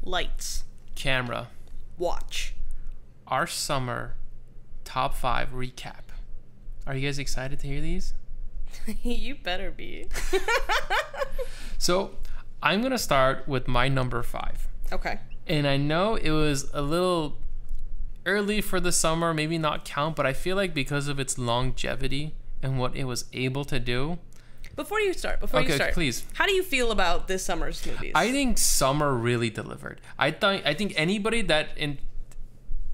Lights. Camera. Watch. Our summer top 5 recap. Are you guys excited to hear these? You better be. So, I'm going to start with my number 5. Okay. And I know it was a little early for the summer, maybe not count, but I feel like because of its longevity and what it was able to do. Before you start, please. How do you feel about this summer's movies? I think summer really delivered. I think anybody that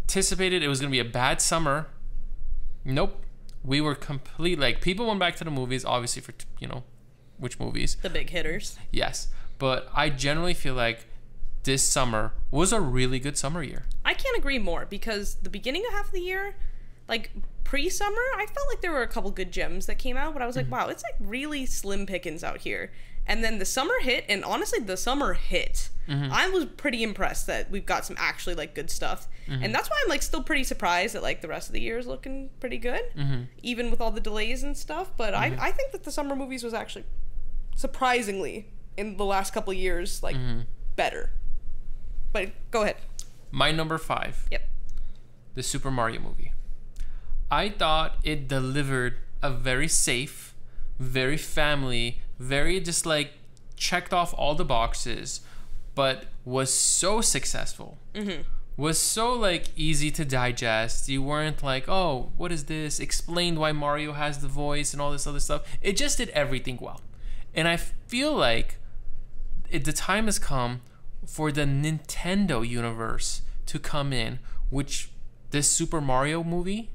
anticipated it was going to be a bad summer, nope. We were complete, like, people went back to the movies, obviously, for, which movies? The big hitters. Yes. But I generally feel like this summer was a really good summer year. I can't agree more, because the beginning of half of the year, like, pre-summer, I felt like there were a couple good gems that came out, but I was like, wow, it's, like, really slim pickings out here. And then the summer hit, and honestly, the summer hit. I was pretty impressed that we've got some actually, like, good stuff. And that's why I'm, like, still pretty surprised that, like, the rest of the year is looking pretty good, even with all the delays and stuff. But I think that the summer movies was actually, surprisingly, in the last couple of years, like, better. But go ahead. My number 5. Yep. The Super Mario movie. I thought it delivered a very safe, very family, very just, like, checked off all the boxes, but was so successful. Was so, like, easy to digest. You weren't like, oh, what is this? Explained why Mario has the voice and all this other stuff. It just did everything well. And I feel like the time has come for the Nintendo universe to come in, which this Super Mario movie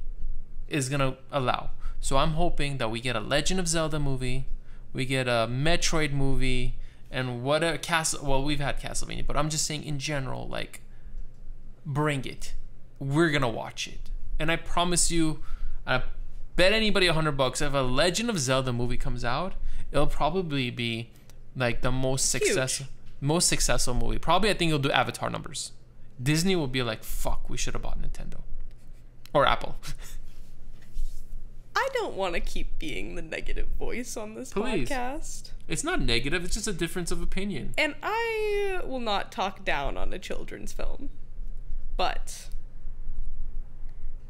is going to allow. So I'm hoping that we get a Legend of Zelda movie, we get a Metroid movie, and what a well, we've had Castlevania, but I'm just saying in general, like, bring it. We're gonna watch it. And I promise you, I bet anybody $100 if a Legend of Zelda movie comes out, it'll probably be like the most successful movie. Probably, I think it'll do Avatar numbers. Disney will be like, fuck, we should have bought Nintendo or Apple. I don't want to keep being the negative voice on this podcast. It's not negative, it's just a difference of opinion. And I will not talk down on a children's film. But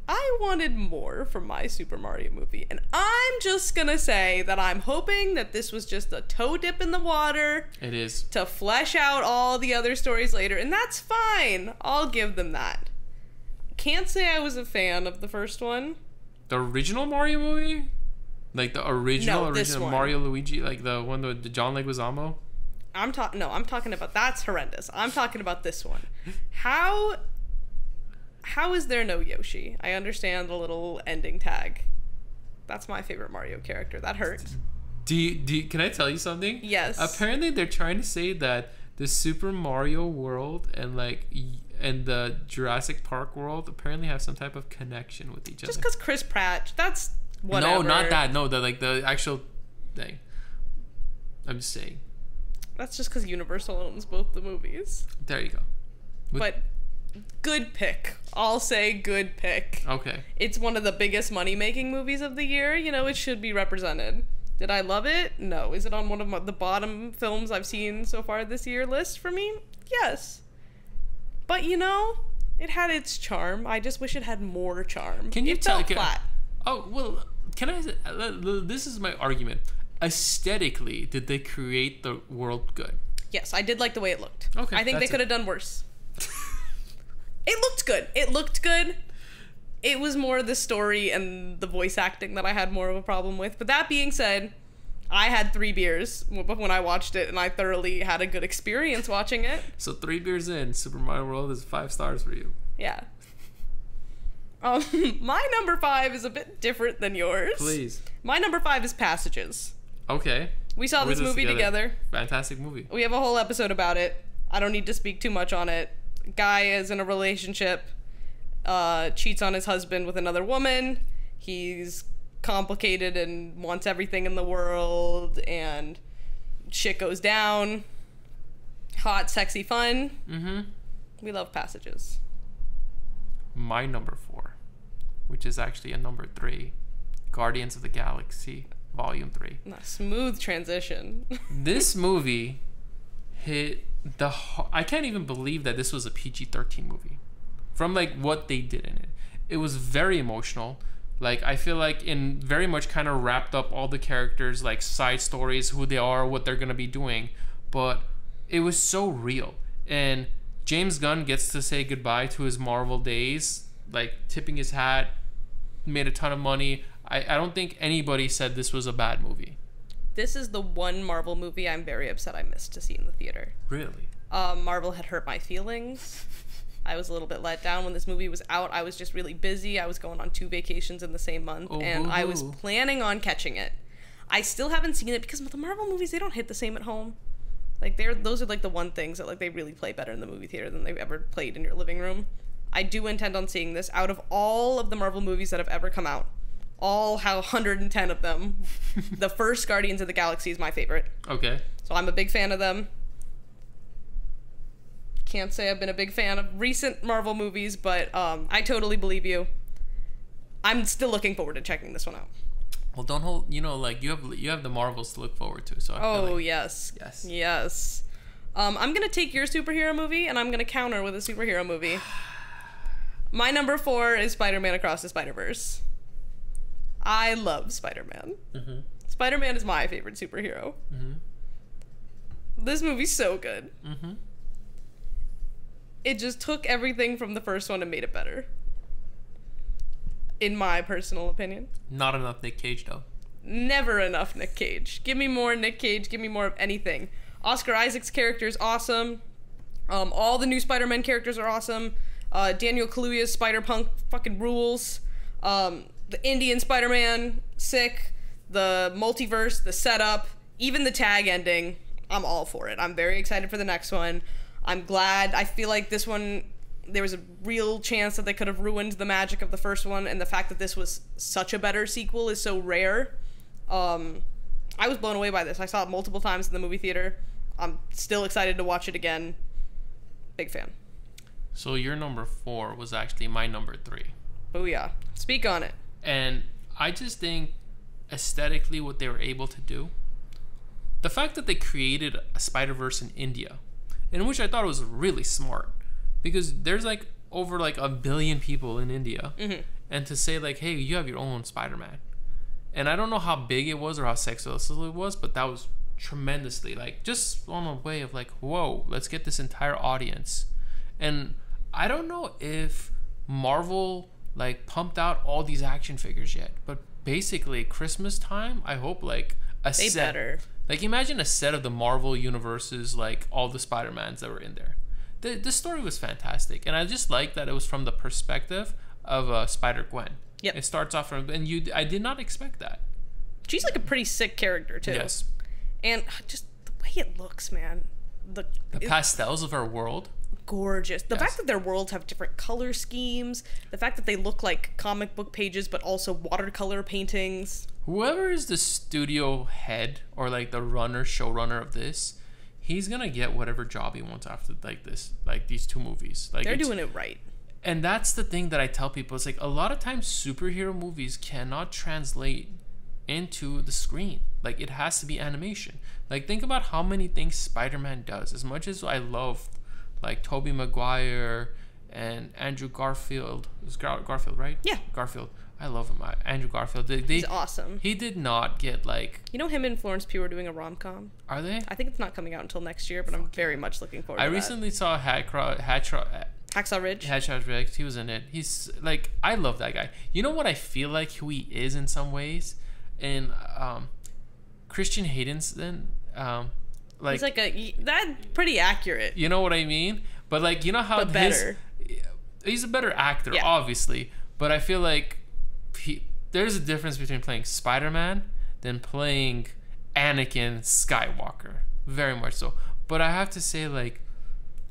I wanted more from my Super Mario movie. And I'm just going to say that I'm hoping that this was just a toe dip in the water. It is. To flesh out all the other stories later. And that's fine. I'll give them that. Can't say I was a fan of the first one. The original Mario movie? Like the original Mario Luigi? Like the one with John Leguizamo? I'm talking about, that's horrendous. I'm talking about this one. How is there no Yoshi? I understand the little ending tag. That's my favorite Mario character. That hurts. Can I tell you something? Yes. Apparently they're trying to say that the Super Mario world and the Jurassic Park world apparently have some type of connection with each other. Just because Chris Pratt, that's whatever. No, not that. No, the actual thing. I'm just saying. That's just because Universal owns both the movies. There you go. But good pick. I'll say good pick. Okay. It's one of the biggest money-making movies of the year. It should be represented. Did I love it? No. Is it on one of the bottom films I've seen so far this year list for me? Yes. But, it had its charm. I just wish it had more charm. Can you tell? Flat. Oh, well, can I... This is my argument. Aesthetically, did they create the world good? Yes, I did like the way it looked. Okay, I think they could have done worse. It looked good. It looked good. It was more the story and the voice acting that I had more of a problem with. But that being said, I had 3 beers when I watched it, and I thoroughly had a good experience watching it. So 3 beers in, Super Mario World is 5 stars for you. Yeah. My number 5 is a bit different than yours. Please. My number 5 is Passages. Okay. We saw this movie together. Fantastic movie. We have a whole episode about it. I don't need to speak too much on it. Guy is in a relationship, cheats on his husband with another woman. He's complicated and wants everything in the world, and shit goes down. Hot, sexy, fun. We love Passages. My number 4, which is actually a number 3, Guardians of the Galaxy Volume 3. Smooth transition. This movie hit I can't even believe that this was a PG-13 movie. From like what they did in it. It was very emotional. Like I feel like in very much kind of wrapped up all the characters, like side stories, who they are, what they're gonna be doing. But it was so real. And James Gunn gets to say goodbye to his Marvel days, like tipping his hat, made a ton of money. I don't think anybody said this was a bad movie. This is the one Marvel movie I'm very upset I missed to see in the theater. Really? Marvel had hurt my feelings. I was a little bit let down when this movie was out. I was just really busy. I was going on 2 vacations in the same month, and I was planning on catching it. I still haven't seen it because the Marvel movies, they don't hit the same at home. Like those are like the one things that like they really play better in the movie theater than they've ever played in your living room. I do intend on seeing this. Out of all of the Marvel movies that have ever come out, all 110 of them, the first Guardians of the Galaxy is my favorite. Okay. So I'm a big fan of them. Can't say I've been a big fan of recent Marvel movies, but I totally believe you. I'm still looking forward to checking this one out. Well, don't hold. Like you have the Marvels to look forward to. So I feel like, yes. I'm gonna take your superhero movie and I'm gonna counter with a superhero movie. My number 4 is Spider-Man Across the Spider-Verse. I love Spider-Man. Mm-hmm. Spider-Man is my favorite superhero. Mm-hmm. This movie's so good. Mm-hmm. It just took everything from the first one and made it better. In my personal opinion. Not enough Nick Cage, though. Never enough Nick Cage. Give me more Nick Cage. Give me more of anything. Oscar Isaac's character is awesome. All the new Spider-Man characters are awesome. Daniel Kaluuya's Spider-Punk fucking rules. The Indian Spider-Man, sick. The multiverse, the setup, even the tag ending. I'm all for it. I'm very excited for the next one. I'm glad. I feel like this one, there was a real chance that they could have ruined the magic of the first one, and the fact that this was such a better sequel is so rare. I was blown away by this. I saw it multiple times in the movie theater. I'm still excited to watch it again. Big fan. So your number 4 was actually my number 3. Booyah. Speak on it. And I just think aesthetically what they were able to do, the fact that they created a Spider-Verse in India, in which I thought was really smart, because there's like over like 1 billion people in India, mm-hmm. and to say like, hey, you have your own Spider-Man, and I don't know how big it was or how successful it was, but that was tremendously like just on a way of like, whoa, let's get this entire audience. And I don't know if Marvel like pumped out all these action figures yet, but basically Christmas time, I hope like they set better. Like imagine a set of the Marvel universes, like all the Spider-Mans that were in there. The story was fantastic, and I just like that it was from the perspective of Spider-Gwen. Yep. It starts off from, and I did not expect that. She's like a pretty sick character too. Yes. And just the way it looks, man. The pastels of her world. Gorgeous. The fact that their worlds have different color schemes, the fact that they look like comic book pages but also watercolor paintings. Whoever is the studio head or like the showrunner of this, he's gonna get whatever job he wants after these 2 movies. Like they're doing it right. And that's the thing that I tell people. It's like a lot of times superhero movies cannot translate into the screen. Like it has to be animation. Like think about how many things Spider-Man does. As much as I love like Tobey Maguire and Andrew Garfield. It was Garfield, right? Yeah. Garfield. I love him. Andrew Garfield. He's awesome. He did not get like... him and Florence Pugh are doing a rom-com. Are they? I think it's not coming out until next year, but I'm very much looking forward to that. I recently saw Hacksaw Ridge. Hacksaw Ridge. He was in it. He's like... I love that guy. You know what I feel like who he is in some ways? And Christian Hayden's then... he's like that's pretty accurate. You know what I mean? But like, you know how but better. He's a better actor, yeah. Obviously. But I feel like there's a difference between playing Spider-Man than playing Anakin Skywalker. Very much so. But I have to say, like,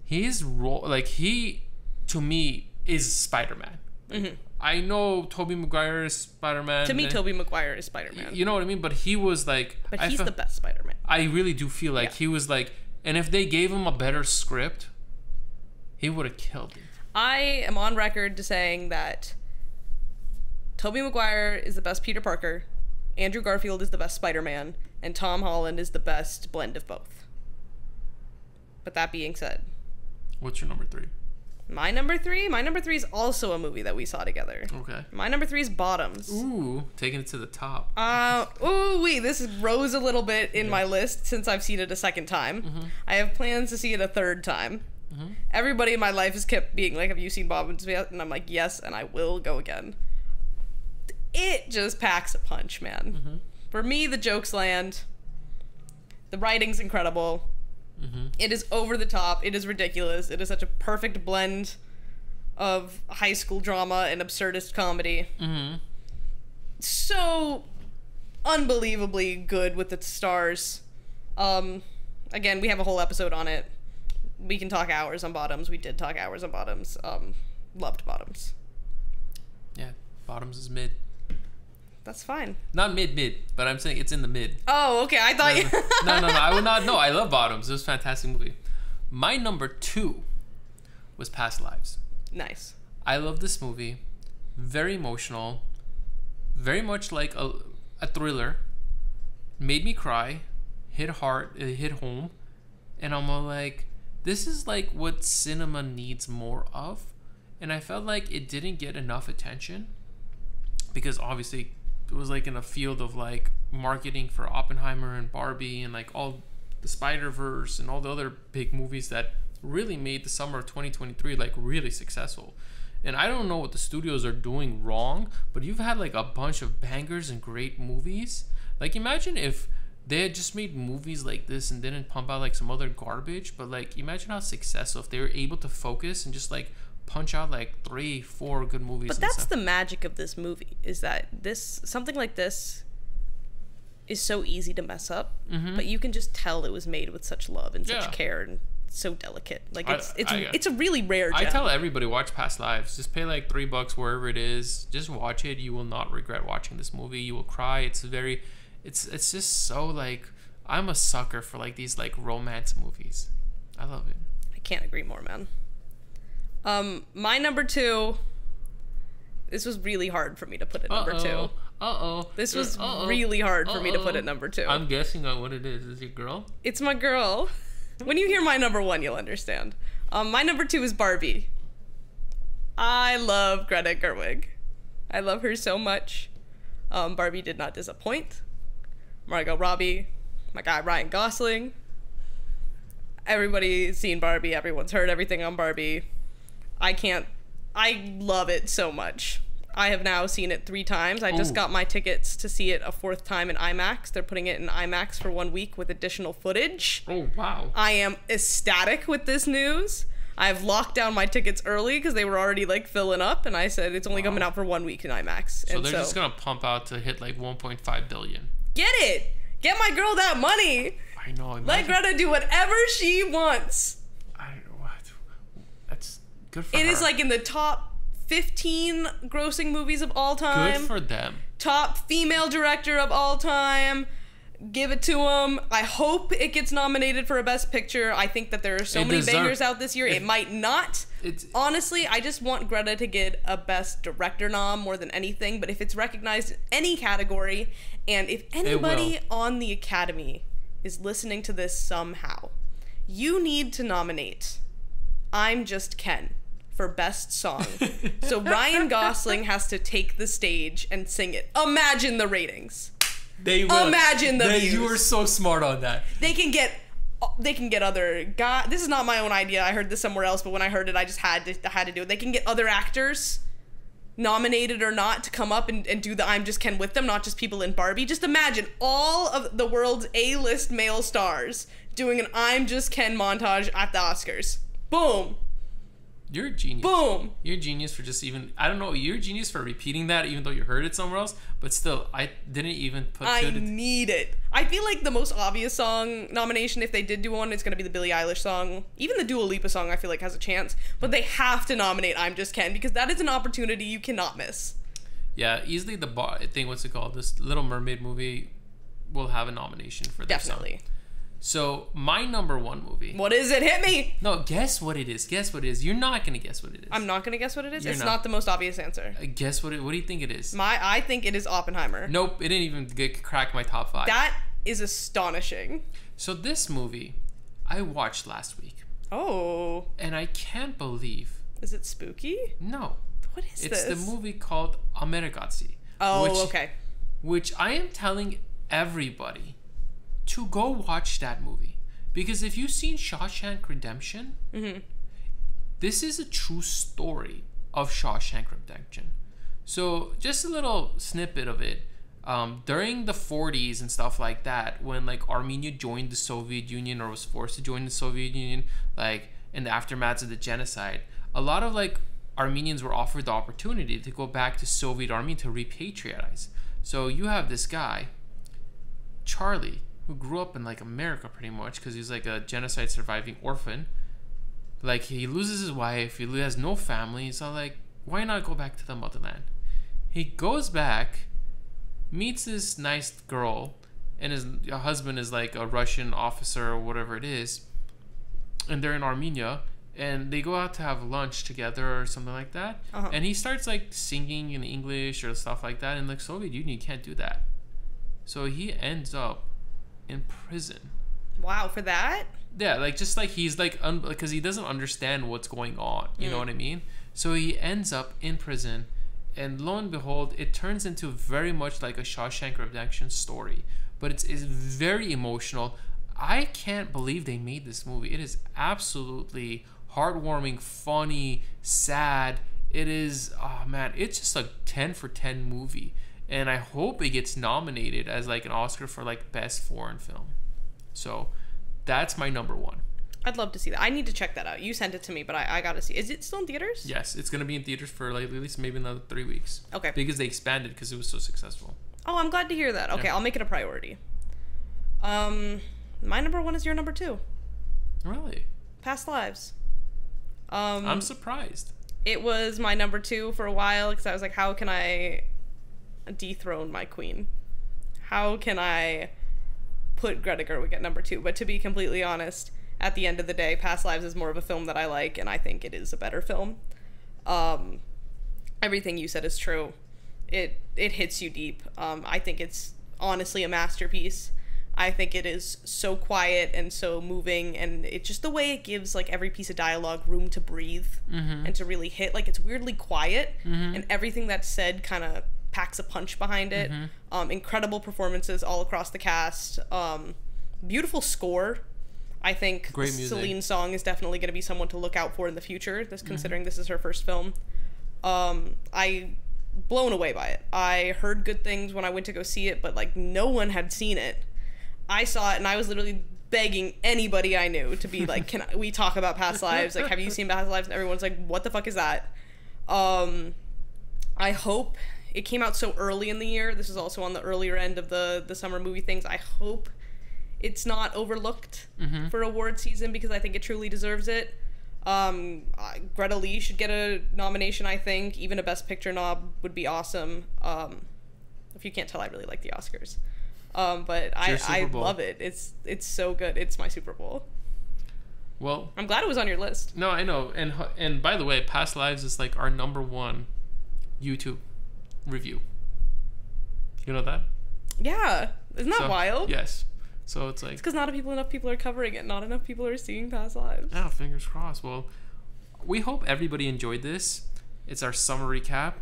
his role, like, he, to me, is Spider-Man. Mm-hmm. I know Tobey Maguire is Spider-Man. To me, Tobey Maguire is Spider-Man. You know what I mean? But he was like... But he's the best Spider-Man. I really do feel like he was like... And if they gave him a better script, he would have killed it. I am on record to saying that Tobey Maguire is the best Peter Parker, Andrew Garfield is the best Spider-Man, and Tom Holland is the best blend of both. But that being said, What's your number 3? My number three is also a movie that we saw together. Okay. My number 3 is Bottoms. Ooh, taking it to the top. This rose a little bit in my list since I've seen it a second time. Mm-hmm. I have plans to see it a third time. Mm-hmm. Everybody in my life has kept being like, have you seen Bottoms yet? And I'm like, yes, and I will go again. It just packs a punch, man. Mm-hmm. For me, the jokes land. The writing's incredible. Mm-hmm. It is over the top. It is ridiculous. It is such a perfect blend of high school drama and absurdist comedy. Mm-hmm. So unbelievably good with its stars. Again, we have a whole episode on it. We can talk hours on Bottoms. We did talk hours on Bottoms. Loved Bottoms. Yeah, Bottoms is mid. That's fine. Not mid, but I'm saying it's in the mid. Oh, okay. I thought you... No, I would not. No, I love Bottoms. It was a fantastic movie. My number 2 was Past Lives. Nice. I love this movie. Very emotional. Very much like a thriller. Made me cry. Hit hard. Hit home. And I'm all like, this is like what cinema needs more of. And I felt like it didn't get enough attention. Because obviously it was like in a field of like marketing for Oppenheimer and Barbie and like all the Spider-Verse and all the other big movies that really made the summer of 2023 like really successful. And I don't know what the studios are doing wrong, but you've had like a bunch of bangers and great movies. Like imagine if they had just made movies like this and didn't pump out like some other garbage, but like imagine how successful if they were able to focus and just like punch out like 3-4 good movies. But that's the magic of this movie, is that something like this is so easy to mess up, but you can just tell it was made with such love and such care and so delicate. Like it's a really rare gem. I tell everybody, watch Past Lives. Just pay like $3 wherever it is. Just watch it. You will not regret watching this movie. You will cry. It's just so like, I'm a sucker for like these like romance movies. I love it. I can't agree more, man. My number 2, this was really hard for me to put at number 2. This was really hard for me to put at number 2. I'm guessing on what it is. Is it girl? It's my girl. When you hear my number 1, you'll understand. My number 2 is Barbie. I love Greta Gerwig. I love her so much. Barbie did not disappoint. Margot Robbie, my guy Ryan Gosling. Everybody's seen Barbie. Everyone's heard everything on Barbie. I love it so much. I have now seen it 3 times. I just got my tickets to see it a 4th time in IMAX. They're putting it in IMAX for 1 week with additional footage. Oh, wow. I am ecstatic with this news. I've locked down my tickets early because they were already like filling up, and I said it's only coming out for 1 week in IMAX. So they're just gonna pump out to hit like 1.5 billion. Get it! Get my girl that money! I know. Let Greta do whatever she wants. That's good for her. It is like in the top 15 grossing movies of all time. Good for them. Top female director of all time. Give it to them. I hope it gets nominated for a Best Picture. I think that there are so many bangers out this year. It might not. Honestly, I just want Greta to get a Best Director nom more than anything. But if it's recognized in any category, and if anybody on the Academy is listening to this somehow, you need to nominate I'm Just Ken for Best Song. So Ryan Gosling has to take the stage and sing it. Imagine the ratings. They will. Imagine the views. You are so smart on that. They can get other guys. This is not my own idea. I heard this somewhere else, but when I heard it, I just had to do it. They can get other actors, nominated or not, to come up and do the I'm Just Ken with them, not just people in Barbie. Just imagine all of the world's A-list male stars doing an I'm Just Ken montage at the Oscars. Boom. You're a genius. Boom. You're a genius for just even, I don't know, you're a genius for repeating that even though you heard it somewhere else, but still, I didn't even put I need it. I feel like the most obvious song nomination, if they did do one, it's going to be the Billie Eilish song. Even the Dua Lipa song, I feel like, has a chance, but they have to nominate I'm Just Ken because that is an opportunity you cannot miss. Yeah, easily this Little Mermaid movie will have a nomination for their Definitely. song. So, my number 1 movie. What is it? Hit me! No, guess what it is. Guess what it is. You're not going to guess what it is. I'm not going to guess what it is? You're it's not. not the most obvious answer. Guess what what do you think it is? I think it is Oppenheimer. Nope, it didn't even crack my top 5. That is astonishing. So, this movie, I watched last week. Oh. And I can't believe. Is it spooky? No. What is this? It's the movie called Americazzi. Oh, okay. Which I am telling everybody to go watch that movie. Because if you've seen Shawshank Redemption, this is a true story of Shawshank Redemption. So just a little snippet of it. During the 40s and stuff like that, when like Armenia joined the Soviet Union or was forced to join the Soviet Union, like in the aftermath of the genocide, a lot of like Armenians were offered the opportunity to go back to Soviet Armenia to repatriatize. So you have this guy, Charlie, who grew up in like America pretty much because he's like a genocide surviving orphan. Like he loses his wife, he has no family, so like why not go back to the motherland? He goes back, meets this nice girl, and his husband is like a Russian officer or whatever it is, and they're in Armenia, and they go out to have lunch together or something like that, and he starts like singing in English or stuff like that, and like Soviet Union can't do that, so he ends up in prison. Wow, for that? Yeah, like just like he's like because he doesn't understand what's going on, you know what I mean? So he ends up in prison. And lo and behold, it turns into very much like a Shawshank Redemption story. But it's very emotional. I can't believe they made this movie. It is absolutely heartwarming, funny, sad. It is, oh man, it's just a 10 for 10 movie. And I hope it gets nominated as like an Oscar for like Best Foreign Film. So that's my number one. I'd love to see that. I need to check that out. You sent it to me, but I gotta see. Is it still in theaters? Yes, it's gonna be in theaters for like at least maybe another 3 weeks. Okay. Because they expanded because it was so successful. Oh, I'm glad to hear that. Okay, yeah. I'll make it a priority. My number one is your number two. Really? Past Lives. I'm surprised. It was my number two for a while because I was like, how can I dethrone my queen? How can I put Greta Gerwig at number two? But to be completely honest, at the end of the day, Past Lives is more of a film that I like, and I think it is a better film. Everything you said is true. It hits you deep. I think it's honestly a masterpiece. I think it is so quiet and so moving, and it's just the way it gives like every piece of dialogue room to breathe and to really hit. Like it's weirdly quiet, and everything that's said kind of packs a punch behind it. Incredible performances all across the cast. Beautiful score. I think Celine's song is definitely going to be someone to look out for in the future, considering this is her first film. I blown away by it. I heard good things when I went to go see it, but like no one had seen it. I saw it and I was literally begging anybody I knew to be like, can we talk about Past Lives? Like, have you seen Past Lives? And everyone's like, what the fuck is that? I hope it came out so early in the year. This is also on the earlier end of the summer movie things. I hope it's not overlooked for award season because I think it truly deserves it. Greta Lee should get a nomination, I think. Even a Best Picture nob would be awesome. If you can't tell, I really like the Oscars. But I love it. It's so good. It's my Super Bowl. Well, I'm glad it was on your list. No, I know. And by the way, Past Lives is like our number one YouTube review. You know that? Yeah. Isn't that wild? Yes. So it's like... It's because not enough people are covering it. Not enough people are seeing Past Lives. Yeah, fingers crossed. Well, we hope everybody enjoyed this. It's our summer recap.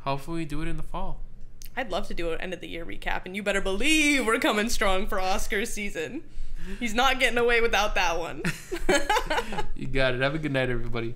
Hopefully we do it in the fall. I'd love to do an end of the year recap, and you better believe we're coming strong for Oscars season. He's not getting away without that one. You got it. Have a good night, everybody.